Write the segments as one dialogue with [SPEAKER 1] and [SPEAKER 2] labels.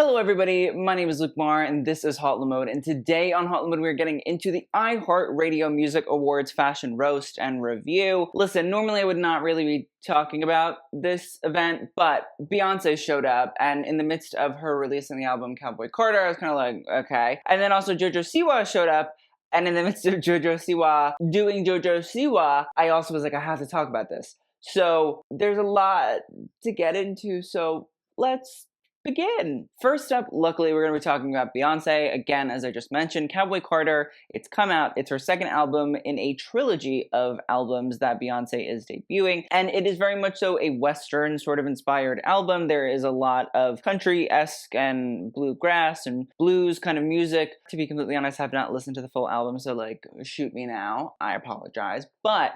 [SPEAKER 1] Hello everybody, my name is Luke Marr and this is HauteLeMode, and today on HauteLeMode we're getting into the iHeart Radio Music Awards Fashion Roast and Review. Listen, normally I would not really be talking about this event, but Beyonce showed up, and in the midst of her releasing the album Cowboy Carter, I was kind of like, okay. And then also Jojo Siwa showed up, and in the midst of Jojo Siwa doing Jojo Siwa, I also was like, I have to talk about this. So there's a lot to get into, so let's begin. First up, luckily, we're going to be talking about Beyonce. Again, as I just mentioned, Cowboy Carter, it's come out. It's her second album in a trilogy of albums that Beyonce is debuting. And it is very much so a Western sort of inspired album. There is a lot of country-esque and bluegrass and blues kind of music. To be completely honest, I have not listened to the full album, so like, shoot me now. I apologize. But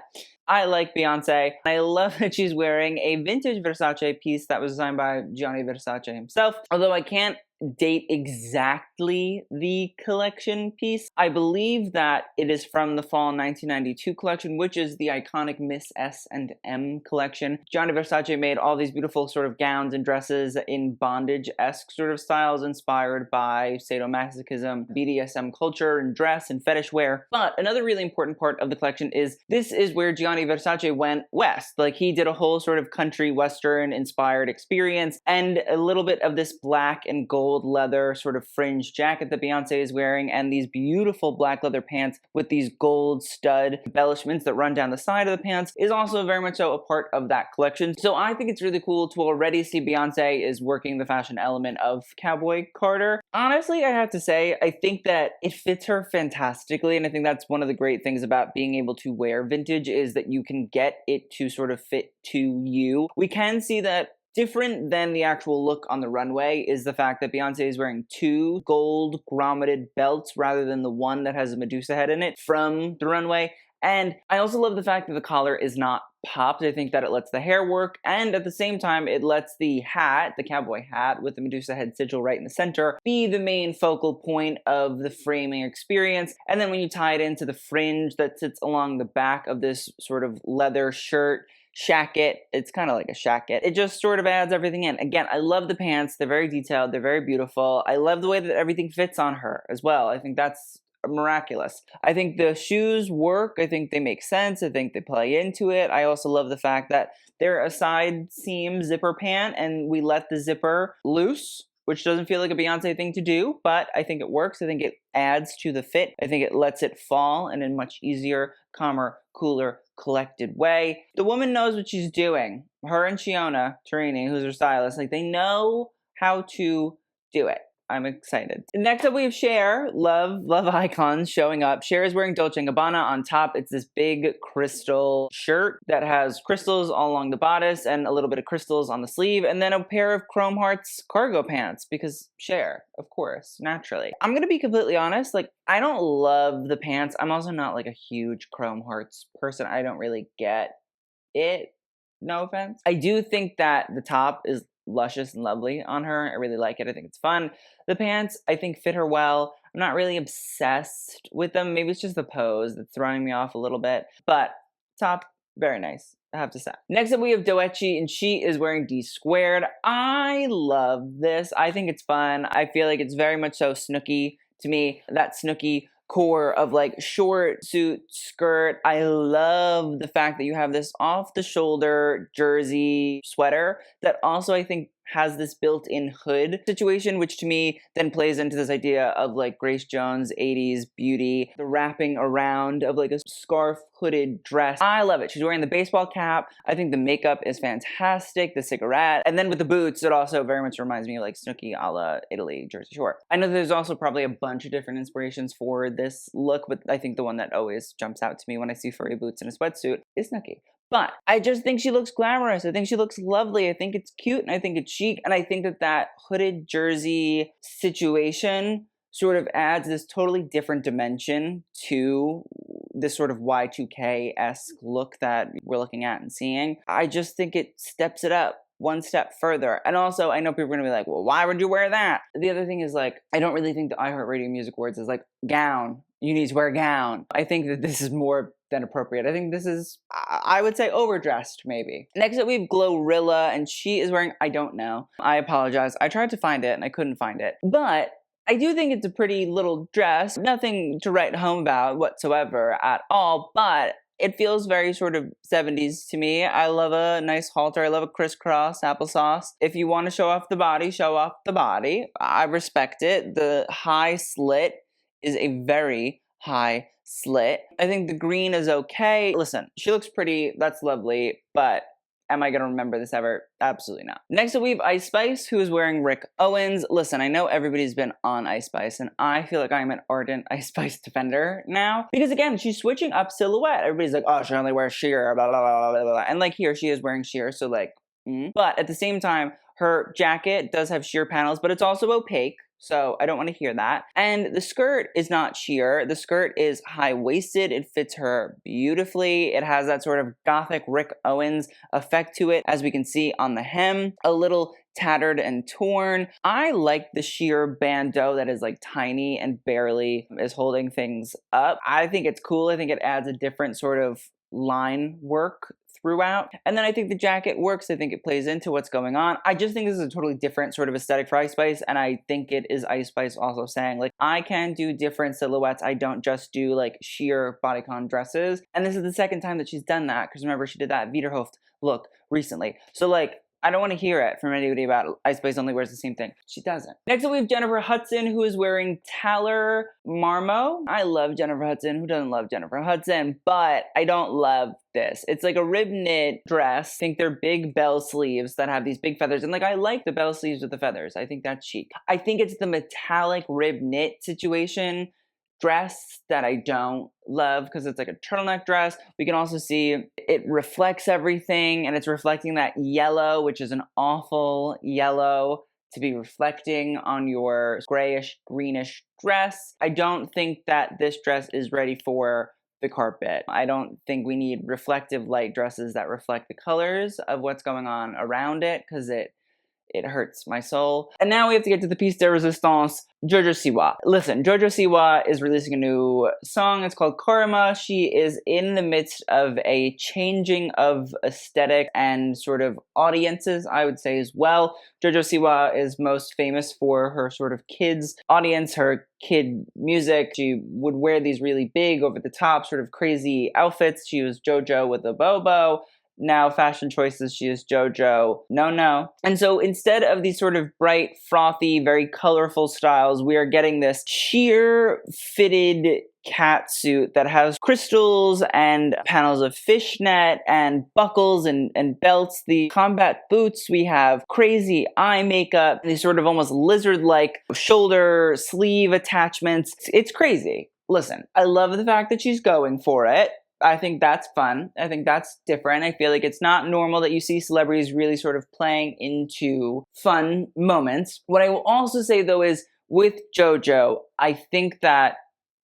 [SPEAKER 1] I like Beyonce. I love that she's wearing a vintage Versace piece that was designed by Gianni Versace himself. Although I can't date exactly the collection piece, I believe that it is from the fall 1992 collection, which is the iconic Miss S&M collection. Gianni Versace made all these beautiful sort of gowns and dresses in bondage-esque sort of styles inspired by sadomasochism, BDSM culture, and dress and fetish wear. But another really important part of the collection is this is where Gianni Versace went west. Like, he did a whole sort of country western inspired experience, and a little bit of this black and gold leather sort of fringe jacket that Beyonce is wearing, and these beautiful black leather pants with these gold stud embellishments that run down the side of the pants is also very much so a part of that collection. So I think it's really cool to already see Beyonce is working the fashion element of Cowboy Carter. Honestly, I have to say, I think that it fits her fantastically, and I think that's one of the great things about being able to wear vintage is that you can get it to sort of fit to you. We can see that different than the actual look on the runway is the fact that Beyonce is wearing two gold grommeted belts rather than the one that has a Medusa head in it from the runway. And I also love the fact that the collar is not popped. I think that it lets the hair work, and at the same time, it lets the hat, the cowboy hat with the Medusa head sigil right in the center, be the main focal point of the framing experience. And then when you tie it into the fringe that sits along the back of this sort of leather shirt, shacket, it's kind of like a shacket. It just sort of adds everything in. Again, I love the pants. They're very detailed. They're very beautiful. I love the way that everything fits on her as well. I think that's miraculous. I think the shoes work. I think they make sense. I think they play into it. I also love the fact that they're a side seam zipper pant and we let the zipper loose, which doesn't feel like a Beyonce thing to do, but I think it works. I think it adds to the fit. I think it lets it fall in a much easier, calmer, cooler, collected way. The woman knows what she's doing. Her and Shiona Tarini, who's her stylist, like, they know how to do it. I'm excited. Next up, we have Cher, love icons showing up. Cher is wearing Dolce & Gabbana. On top, it's this big crystal shirt that has crystals all along the bodice and a little bit of crystals on the sleeve, and then a pair of Chrome Hearts cargo pants, because Cher, of course, naturally. I'm gonna be completely honest, like, I don't love the pants. I'm also not like a huge Chrome Hearts person. I don't really get it, no offense. I do think that the top is luscious and lovely on her. I really like it. I think it's fun. The pants, I think, fit her well. I'm not really obsessed with them. Maybe it's just the pose that's throwing me off a little bit. But top, very nice, I have to say. Next up, we have Doechii, and she is wearing D squared. I love this. I think it's fun. I feel like it's very much so Snooki to me. That Snooki core of like short suit skirt. I love the fact that you have this off the shoulder jersey sweater that also I think has this built-in hood situation, which to me then plays into this idea of like Grace Jones 80s beauty, the wrapping around of like a scarf hooded dress. I love it. She's wearing the baseball cap. I think the makeup is fantastic, the cigarette, and then with the boots, it also very much reminds me of like Snooki a la Italy, Jersey Shore. I know there's also probably a bunch of different inspirations for this look, but I think the one that always jumps out to me when I see furry boots in a sweatsuit is Snooki. But I just think she looks glamorous. I think she looks lovely. I think it's cute, and I think it's chic, and I think that that hooded jersey situation sort of adds this totally different dimension to this sort of Y2K-esque look that we're looking at and seeing. I just think it steps it up one step further. And also, I know people are gonna be like, well, why would you wear that? The other thing is, like, I don't really think the iHeartRadio Music Awards is like gown you need to wear a gown. I think that this is more than appropriate. I think this is, I would say, overdressed, maybe. Next up, we have GloRilla, and she is wearing, I don't know. I apologize. I tried to find it, and I couldn't find it. But I do think it's a pretty little dress. Nothing to write home about whatsoever at all, but it feels very sort of 70s to me. I love a nice halter. I love a crisscross applesauce. If you want to show off the body, show off the body. I respect it. The high slit is a very high slit. I think the green is okay. Listen, she looks pretty. That's lovely. But am I going to remember this ever? Absolutely not. Next up, we have Ice Spice, who is wearing Rick Owens. Listen, I know everybody's been on Ice Spice, and I feel like I'm an ardent Ice Spice defender now. Because again, she's switching up silhouette. Everybody's like, oh, she only wears sheer, blah, blah, blah, blah, blah. And like here, she is wearing sheer, so like, But at the same time, her jacket does have sheer panels, but it's also opaque. So I don't want to hear that. And the skirt is not sheer. The skirt is high-waisted. It fits her beautifully. It has that sort of gothic Rick Owens effect to it, as we can see on the hem. A little tattered and torn. I like the sheer bandeau that is like tiny and barely is holding things up. I think it's cool. I think it adds a different sort of line work throughout. And then I think the jacket works. I think it plays into what's going on. I just think this is a totally different sort of aesthetic for Ice Spice, and I think it is Ice Spice also saying, like, I can do different silhouettes. I don't just do, like, sheer bodycon dresses. And this is the second time that she's done that, because remember, she did that Wiederhoft look recently. So, like, I don't want to hear it from anybody about Ice Spice only wears the same thing. She doesn't. Next up, we have Jennifer Hudson, who is wearing Taller Marmo. I love Jennifer Hudson. Who doesn't love Jennifer Hudson? But I don't love this. It's like a rib knit dress. I think they're big bell sleeves that have these big feathers. And like, I like the bell sleeves with the feathers. I think that's chic. I think it's the metallic rib knit situation dress that I don't love, because it's like a turtleneck dress. We can also see it reflects everything, and it's reflecting that yellow, which is an awful yellow to be reflecting on your grayish, greenish dress. I don't think that this dress is ready for the carpet. I don't think we need reflective light dresses that reflect the colors of what's going on around it, because it hurts my soul. And now we have to get to the piece de resistance, Jojo Siwa. Listen, Jojo Siwa is releasing a new song. It's called Karma. She is in the midst of a changing of aesthetic and sort of audiences, I would say, as well. Jojo Siwa is most famous for her sort of kids audience, her kid music. She would wear these really big, over-the-top, sort of crazy outfits. She was Jojo with a bobo. Now fashion choices, she is Jojo. No. And so instead of these sort of bright, frothy, very colorful styles, we are getting this sheer fitted cat suit that has crystals and panels of fishnet and buckles and belts. The combat boots, we have crazy eye makeup, these sort of almost lizard-like shoulder sleeve attachments. It's crazy. Listen, I love the fact that she's going for it. I think that's fun. I think that's different. I feel like it's not normal that you see celebrities really sort of playing into fun moments. What I will also say, though, is with JoJo, I think that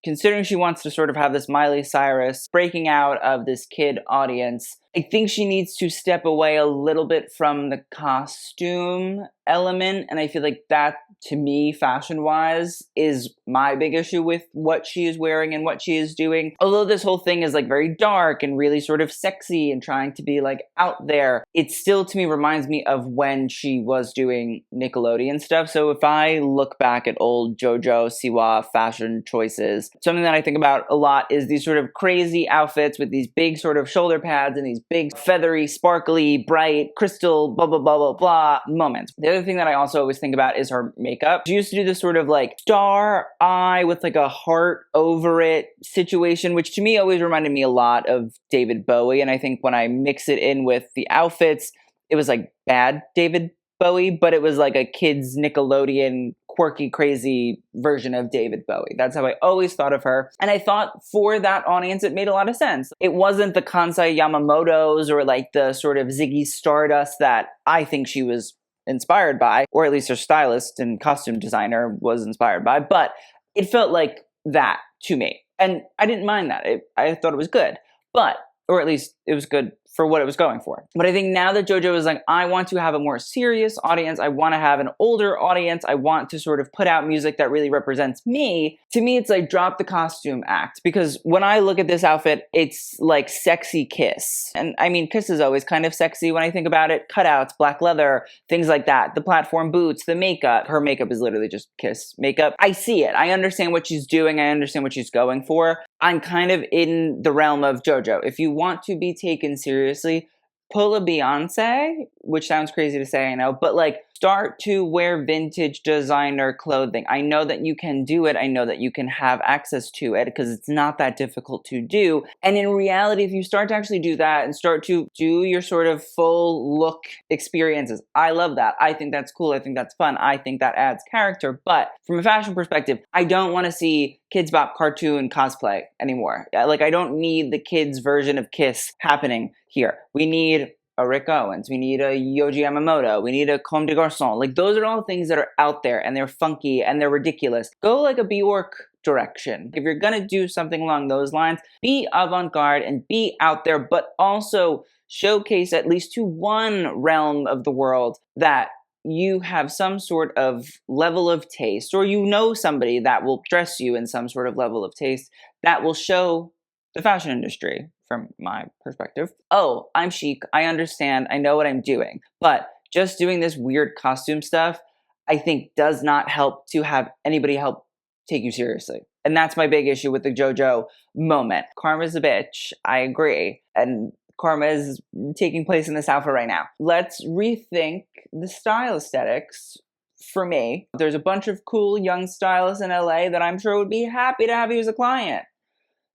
[SPEAKER 1] considering she wants to sort of have this Miley Cyrus breaking out of this kid audience, I think she needs to step away a little bit from the costume element. And I feel like that, to me, fashion-wise, is my big issue with what she is wearing and what she is doing. Although this whole thing is like very dark and really sort of sexy and trying to be like out there, it still, to me, reminds me of when she was doing Nickelodeon stuff. So if I look back at old Jojo Siwa fashion choices, something that I think about a lot is these sort of crazy outfits with these big sort of shoulder pads and these big feathery, sparkly, bright, crystal, blah, blah, blah, blah, blah moments. The other thing that I also always think about is her makeup. She used to do this sort of like star eye with like a heart over it situation, which to me always reminded me a lot of David Bowie. And I think when I mix it in with the outfits, it was like bad David Bowie, but it was like a kid's Nickelodeon quirky, crazy version of David Bowie. That's how I always thought of her. And I thought for that audience, it made a lot of sense. It wasn't the Kansai Yamamotos or like the sort of Ziggy Stardust that I think she was inspired by, or at least her stylist and costume designer was inspired by, but it felt like that to me. And I didn't mind that. I thought it was good. But or at least it was good for what it was going for. But I think now that Jojo is like, I want to have a more serious audience, I want to have an older audience, I want to sort of put out music that really represents me, to me it's like drop the costume act. Because when I look at this outfit, it's like sexy Kiss. And I mean, Kiss is always kind of sexy when I think about it. Cutouts, black leather, things like that. The platform boots, the makeup. Her makeup is literally just Kiss makeup. I see it. I understand what she's doing. I understand what she's going for. I'm kind of in the realm of Jojo. If you want to be taken seriously, pull a Beyonce, which sounds crazy to say, I know, but like start to wear vintage designer clothing. I know that you can do it. I know that you can have access to it because it's not that difficult to do. And in reality, if you start to actually do that and start to do your sort of full look experiences, I love that. I think that's cool. I think that's fun. I think that adds character. But from a fashion perspective, I don't want to see Kids Bop cartoon cosplay anymore. Like, I don't need the kids version of Kiss happening here. We need a Rick Owens, we need a Yohji Yamamoto, we need a Comme des Garçons. Like, those are all things that are out there and they're funky and they're ridiculous. Go like a Bjork direction. If you're gonna do something along those lines, be avant-garde and be out there, but also showcase at least to one realm of the world that you have some sort of level of taste, or you know somebody that will dress you in some sort of level of taste that will show the fashion industry from my perspective. Oh, I'm chic. I understand. I know what I'm doing. But just doing this weird costume stuff, I think does not help to have anybody help take you seriously. And that's my big issue with the Jojo moment. Karma's a bitch. I agree. And Karma is taking place in this outfit right now. Let's rethink the style aesthetics. For me, there's a bunch of cool young stylists in LA that I'm sure would be happy to have you as a client.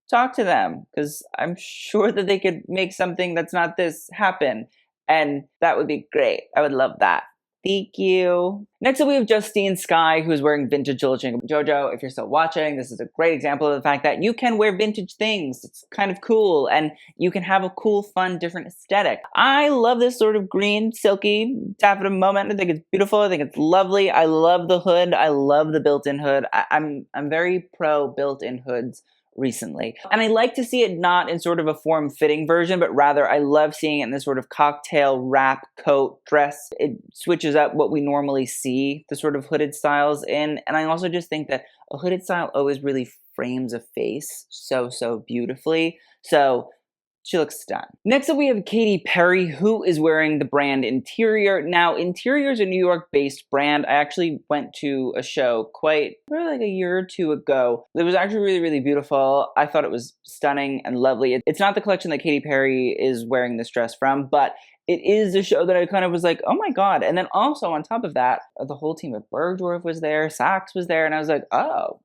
[SPEAKER 1] Talk to them, because I'm sure that they could make something that's not this happen. And that would be great. I would love that. Thank you. Next up, we have Justine Skye, who's wearing vintage Dolce. Jojo, if you're still watching, this is a great example of the fact that you can wear vintage things. It's kind of cool, and you can have a cool, fun, different aesthetic. I love this sort of green, silky taffeta moment. I think it's beautiful. I think it's lovely. I love the hood. I love the built-in hood. I'm very pro built-in hoods recently. And I like to see it not in sort of a form-fitting version, but rather I love seeing it in this sort of cocktail wrap coat dress. It switches up what we normally see the sort of hooded styles in. And I also just think that a hooded style always really frames a face so beautifully. So she looks stunned. Next up, we have Katy Perry, who is wearing the brand Interior. Now, Interior is a New York-based brand. I actually went to a show probably like a year or two ago. It was actually really beautiful. I thought it was stunning and lovely. It's not the collection that Katy Perry is wearing this dress from, but it is a show that I kind of was like, oh my God. And then also on top of that, the whole team of Bergdorf was there, Saks was there, and I was like, oh,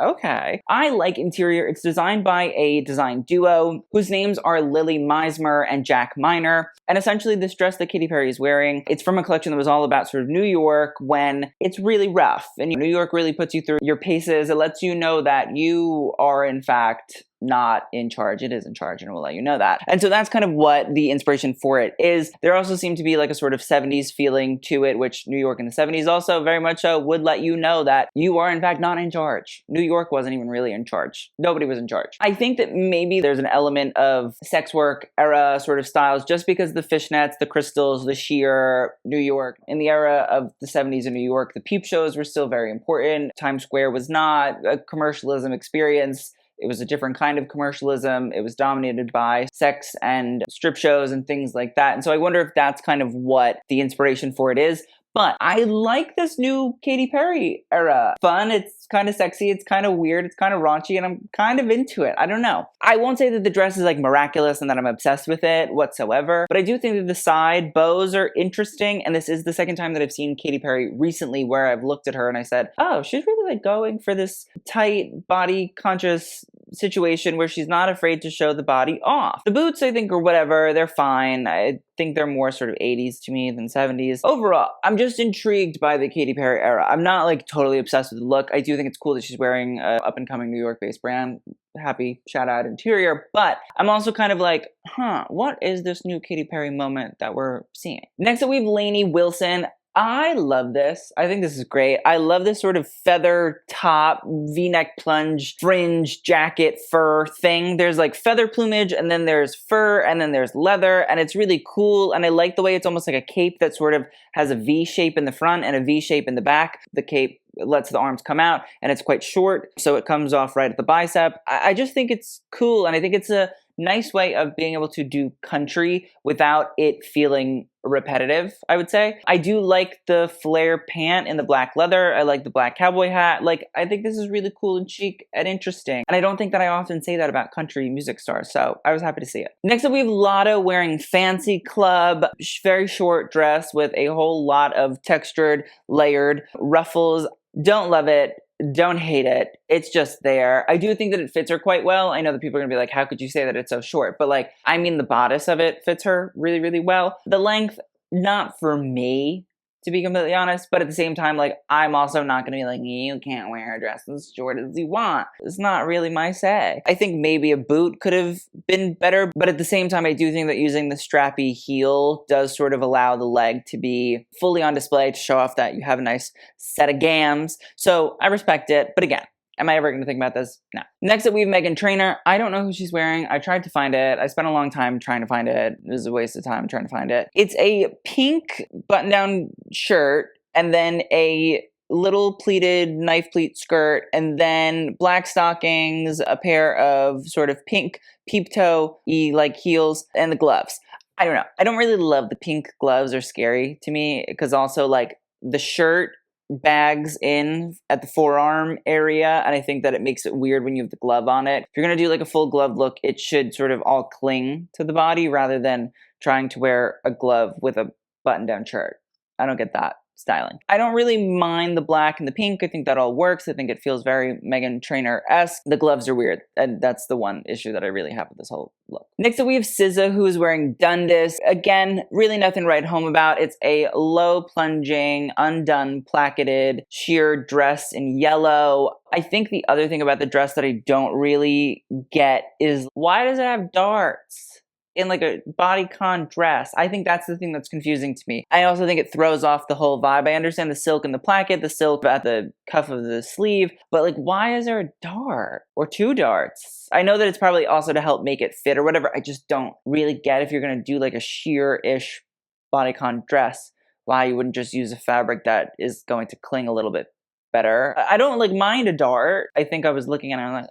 [SPEAKER 1] okay. I like Interior. It's designed by a design duo whose names are Lily Meismer and Jack Miner. And essentially this dress that Katy Perry is wearing, it's from a collection that was all about sort of New York when it's really rough. And New York really puts you through your paces. It lets you know that you are in fact not in charge. It is in charge, and it will let you know that. And so that's kind of what the inspiration for it is. There also seemed to be like a sort of 70s feeling to it, which New York in the 70s also very much so would let you know that you are in fact not in charge. New York wasn't even really in charge. Nobody was in charge. I think that maybe there's an element of sex work era sort of styles just because the fishnets, the crystals, the sheer New York. In the era of the 70s in New York, the peep shows were still very important. Times Square was not a commercialism experience. It was a different kind of commercialism. It was dominated by sex and strip shows and things like that. And so I wonder if that's kind of what the inspiration for it is. But I like this new Katy Perry era. Fun, it's kind of sexy, it's kind of weird, it's kind of raunchy, and I'm kind of into it. I don't know. I won't say that the dress is like miraculous and that I'm obsessed with it whatsoever, but I do think that the side bows are interesting, and this is the second time that I've seen Katy Perry recently where I've looked at her and I said, oh, she's really like going for this tight, body-conscious situation where she's not afraid to show the body off. The boots, I think, or whatever, they're fine. I think they're more sort of 80s to me than 70s. Overall, I'm just intrigued by the Katy Perry era. I'm not like totally obsessed with the look. I do think it's cool that she's wearing an up-and-coming New York-based brand. Happy shout out Interior. But I'm also kind of like, what is this new Katy Perry moment that we're seeing? Next up, we have Lainey Wilson. I love this. I think this is great. I love this sort of feather top, V-neck plunge, fringe, jacket, fur thing. There's like feather plumage, and then there's fur, and then there's leather, and it's really cool. And I like the way it's almost like a cape that sort of has a V shape in the front and a V shape in the back. The cape lets the arms come out, and it's quite short, so it comes off right at the bicep. I just think it's cool, and I think it's a nice way of being able to do country without it feeling repetitive, I would say. I do like the flare pant in the black leather. I like the black cowboy hat. Like, I think this is really cool and chic and interesting. And I don't think that I often say that about country music stars, so I was happy to see it. Next up, we have Latto wearing Fanci Club, very short dress with a whole lot of textured, layered ruffles. Don't love it. Don't hate it. It's just there. I do think that it fits her quite well. I know that people are gonna be like, how could you say that it's so short? But like, I mean, the bodice of it fits her really, really well. The length, not for me, to be completely honest. But at the same time, like, I'm also not gonna be like, you can't wear a dress as short as you want. It's not really my say. I think maybe a boot could have been better. But at the same time, I do think that using the strappy heel does sort of allow the leg to be fully on display to show off that you have a nice set of gams. So I respect it. But again, am I ever going to think about this? No. Next up, we have Meghan Trainor. I don't know who she's wearing. I tried to find it. I spent a long time trying to find it. It was a waste of time trying to find it. It's a pink button-down shirt and then a little pleated knife pleat skirt and then black stockings, a pair of sort of pink peep toe-y like heels, and the gloves. I don't know. I don't really love the pink gloves. Are scary to me because also like the shirt bags in at the forearm area, and I think that it makes it weird when you have the glove on it. If you're gonna do like a full glove look, it should sort of all cling to the body rather than trying to wear a glove with a button-down shirt. I don't get that styling. I don't really mind the black and the pink. I think that all works. I think it feels very Meghan Trainor-esque. The gloves are weird, and that's the one issue that I really have with this whole look. Next up, we have SZA, who is wearing Dundas. Again, really nothing to write home about. It's a low plunging, undone, placketed, sheer dress in yellow. I think the other thing about the dress that I don't really get is why does it have darts in like a bodycon dress? I think that's the thing that's confusing to me. I also think it throws off the whole vibe. I understand the silk and the placket, the silk at the cuff of the sleeve, but like, why is there a dart or two darts? I know that it's probably also to help make it fit or whatever. I just don't really get if you're gonna do like a sheer-ish bodycon dress, why you wouldn't just use a fabric that is going to cling a little bit better. I don't like mind a dart. I think I was looking at it and I'm like,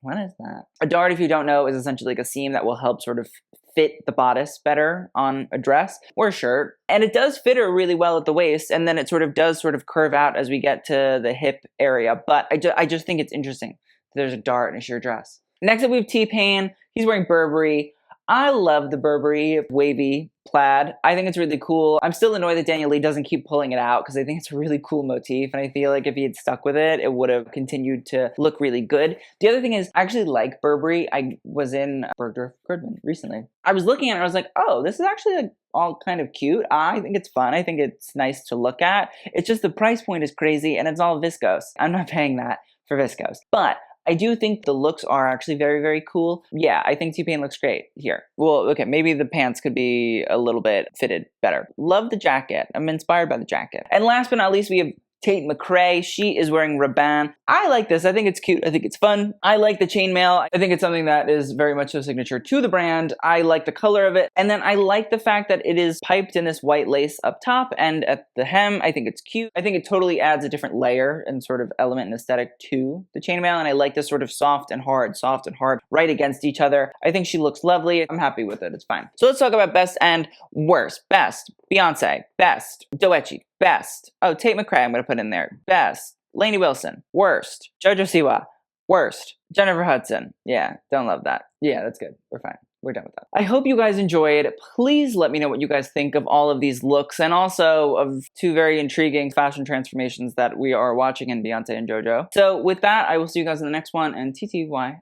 [SPEAKER 1] what is that? A dart, if you don't know, is essentially like a seam that will help sort of fit the bodice better on a dress or a shirt. And it does fit her really well at the waist, and then it sort of does sort of curve out as we get to the hip area. But I just think it's interesting that there's a dart in a sheer dress. Next up, we have T-Pain. He's wearing Burberry. I love the Burberry wavy plaid. I think it's really cool. I'm still annoyed that Daniel Lee doesn't keep pulling it out because I think it's a really cool motif, and I feel like if he had stuck with it, it would have continued to look really good. The other thing is, I actually like Burberry. I was in Bergdorf Goodman recently. I was looking at it and I was like, oh, this is actually like all kind of cute. I think it's fun. I think it's nice to look at. It's just the price point is crazy and it's all viscose. I'm not paying that for viscose. But I do think the looks are actually very, very cool. Yeah, I think T-Pain looks great here. Well, okay, maybe the pants could be a little bit fitted better. Love the jacket. I'm inspired by the jacket. And last but not least, we have Tate McRae. She is wearing Rabanne. I like this. I think it's cute. I think it's fun. I like the chainmail. I think it's something that is very much a signature to the brand. I like the color of it. And then I like the fact that it is piped in this white lace up top and at the hem. I think it's cute. I think it totally adds a different layer and sort of element and aesthetic to the chainmail. And I like this sort of soft and hard right against each other. I think she looks lovely. I'm happy with it. It's fine. So let's talk about best and worst. Best, Beyonce. Best, Doechii. Best. Oh, Tate McRae, I'm going to put in there. Best. Lainey Wilson. Worst. Jojo Siwa. Worst. Jennifer Hudson. Yeah, don't love that. Yeah, that's good. We're fine. We're done with that. I hope you guys enjoyed. Please let me know what you guys think of all of these looks and also of two very intriguing fashion transformations that we are watching in Beyonce and Jojo. So with that, I will see you guys in the next one, and TTY.